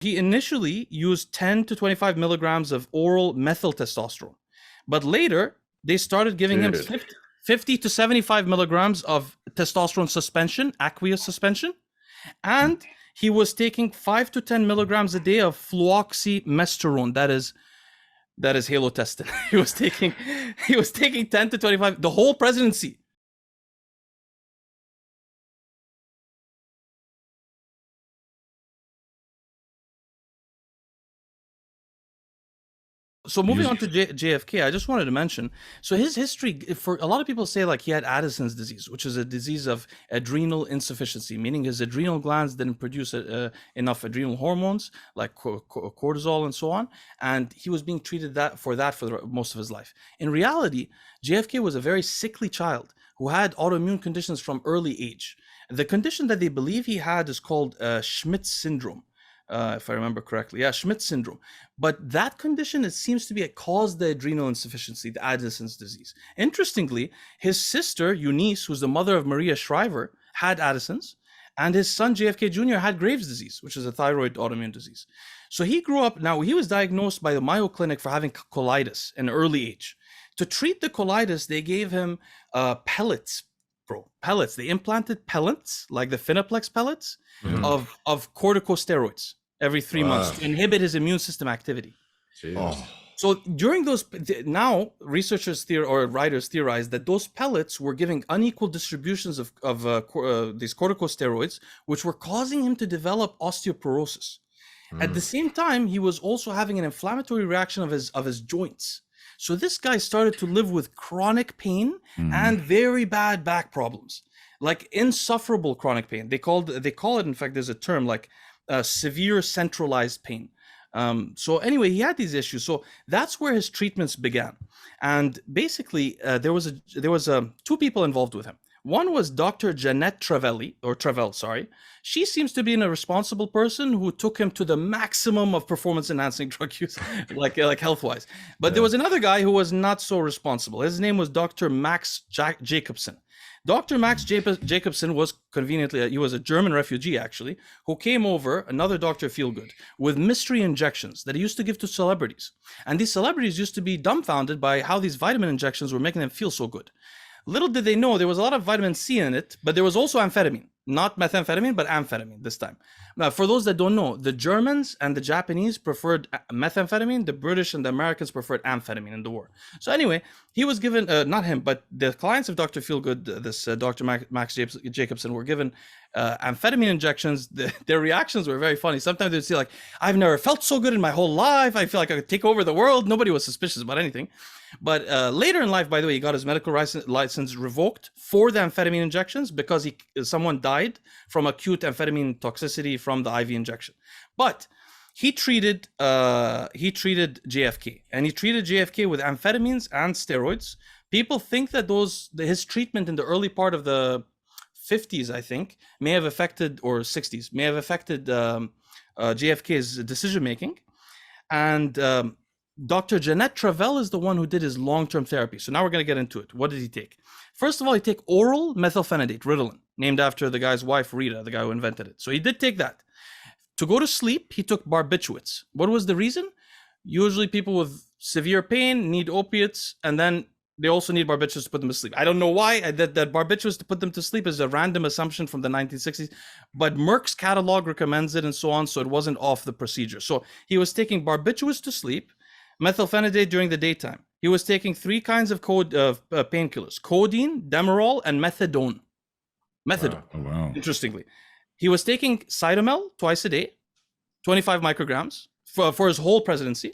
He initially used 10 to 25 milligrams of oral methyl testosterone, but later they started giving him 50 to 75 milligrams of testosterone suspension, aqueous suspension, and he was taking 5 to 10 milligrams a day of fluoxymesterone. That is halotestin. he was taking 10 to 25 the whole presidency. So moving on to JFK, I just wanted to mention, so his history, for a lot of people say like he had Addison's disease, which is a disease of adrenal insufficiency, meaning his adrenal glands didn't produce enough adrenal hormones like cortisol and so on, and he was being treated for most of his life. In reality, JFK was a very sickly child who had autoimmune conditions from early age. The condition that they believe he had is called Schmidt's syndrome. If I remember correctly. Yeah, Schmidt's syndrome. But that condition, it seems to be it caused the adrenal insufficiency, the Addison's disease. Interestingly, his sister, Eunice, who's the mother of Maria Shriver, had Addison's, and his son, JFK Jr., had Graves' disease, which is a thyroid autoimmune disease. So he grew up, now he was diagnosed by the Mayo Clinic for having colitis in early age. To treat the colitis, they gave him pellets. They implanted pellets, like the Finaplex pellets, of corticosteroids every 3 months to inhibit his immune system activity. So during those, now researchers writers theorize that those pellets were giving unequal distributions of these corticosteroids, which were causing him to develop osteoporosis. At the same time, he was also having an inflammatory reaction of his joints. So this guy started to live with chronic pain and very bad back problems, like insufferable chronic pain. They call it, in fact, there's a term like severe centralized pain. So anyway, he had these issues. So that's where his treatments began. And basically, there was two people involved with him. One was Dr. Jeanette Travell, sorry. She seems to be a responsible person who took him to the maximum of performance-enhancing drug use, like health-wise. But there was another guy who was not so responsible. His name was Dr. Max Jacobson. Dr. Max Jacobson was conveniently, he was a German refugee actually, who came over, another Dr. Feelgood, with mystery injections that he used to give to celebrities. And these celebrities used to be dumbfounded by how these vitamin injections were making them feel so good. Little did they know there was a lot of vitamin C in it, but there was also amphetamine. Not methamphetamine, but amphetamine this time. Now, for those that don't know, the Germans and the Japanese preferred methamphetamine. The British and the Americans preferred amphetamine in the war. So anyway, he was given, not him, but the clients of Dr. Feelgood, this Dr. Max Jacobson, were given amphetamine injections. Their reactions were very funny. Sometimes they'd say like, I've never felt so good in my whole life. I feel like I could take over the world. Nobody was suspicious about anything. But later in life, by the way, he got his medical license revoked for the amphetamine injections because someone died from acute amphetamine toxicity from the IV injection. But he treated JFK, and he treated JFK with amphetamines and steroids. People think that his treatment in the early part of the 50s, I think, may have affected, or 60s, may have affected JFK's decision making. And Dr. Jeanette Travell is the one who did his long-term therapy. So now we're going to get into it. What did he take? First of all, he took oral methylphenidate, Ritalin, named after the guy's wife, Rita, the guy who invented it. So he did take that. To go to sleep, he took barbiturates. What was the reason? Usually people with severe pain need opiates, and then they also need barbiturates to put them to sleep. I don't know why that barbiturates to put them to sleep is a random assumption from the 1960s, but Merck's catalog recommends it and so on, so it wasn't off the procedure. So he was taking barbiturates to sleep, methylphenidate during the daytime. He was taking 3 kinds of painkillers: codeine, Demerol, and methadone. Methadone. Wow. Interestingly, he was taking Cytomel twice a day, 25 micrograms for his whole presidency.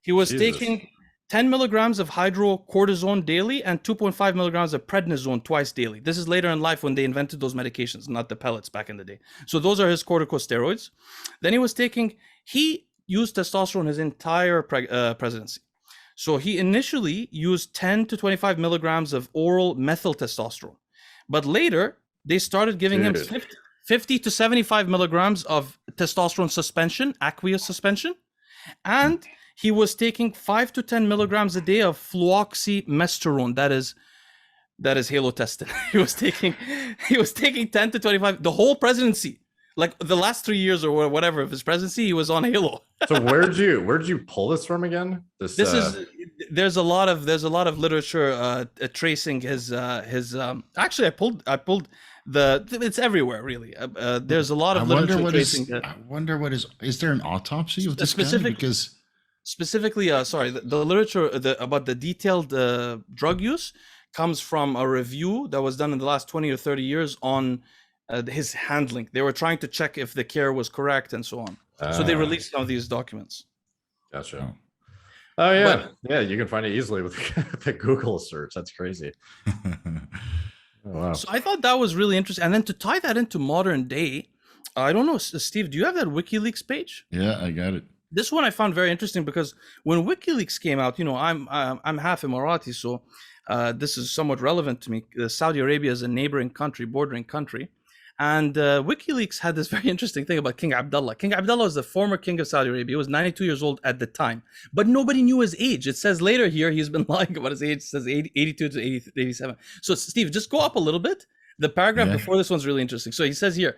He was taking 10 milligrams of hydrocortisone daily and 2.5 milligrams of prednisone twice daily. This is later in life when they invented those medications, not the pellets back in the day. So those are his corticosteroids. Then he used testosterone his entire presidency. So he initially used 10 to 25 milligrams of oral methyl testosterone. But later, they started giving him 50 to 75 milligrams of testosterone suspension, aqueous suspension. And he was taking 5 to 10 milligrams a day of fluoxymesterone. That is halotestin. He was taking 10 to 25, the whole presidency. Like the last 3 years or whatever of his presidency, he was on Halo. So where'd you pull this from again? This is there's a lot of literature tracing his actually I pulled it's everywhere really. There's a lot of literature tracing. I wonder what is there an autopsy of this guy? Because specifically, sorry, the literature about the detailed drug use comes from a review that was done in the last 20 or 30 years on his handling. They were trying to check if the care was correct and so on. So they released some of these documents. Gotcha. Oh yeah, yeah. You can find it easily with the Google search. That's crazy. Oh, wow. So I thought that was really interesting. And then to tie that into modern day, I don't know, Steve, do you have that WikiLeaks page? Yeah, I got it. This one I found very interesting because when WikiLeaks came out, I'm half Emirati, so this is somewhat relevant to me. Saudi Arabia is a neighboring country, bordering country. And WikiLeaks had this very interesting thing about King Abdullah. King Abdullah was the former king of Saudi Arabia. He was 92 years old at the time, but nobody knew his age. It says later here he's been lying about his age. It says 82 to 87. So Steve, just go up a little bit. The paragraph before this one's really interesting. So he says here,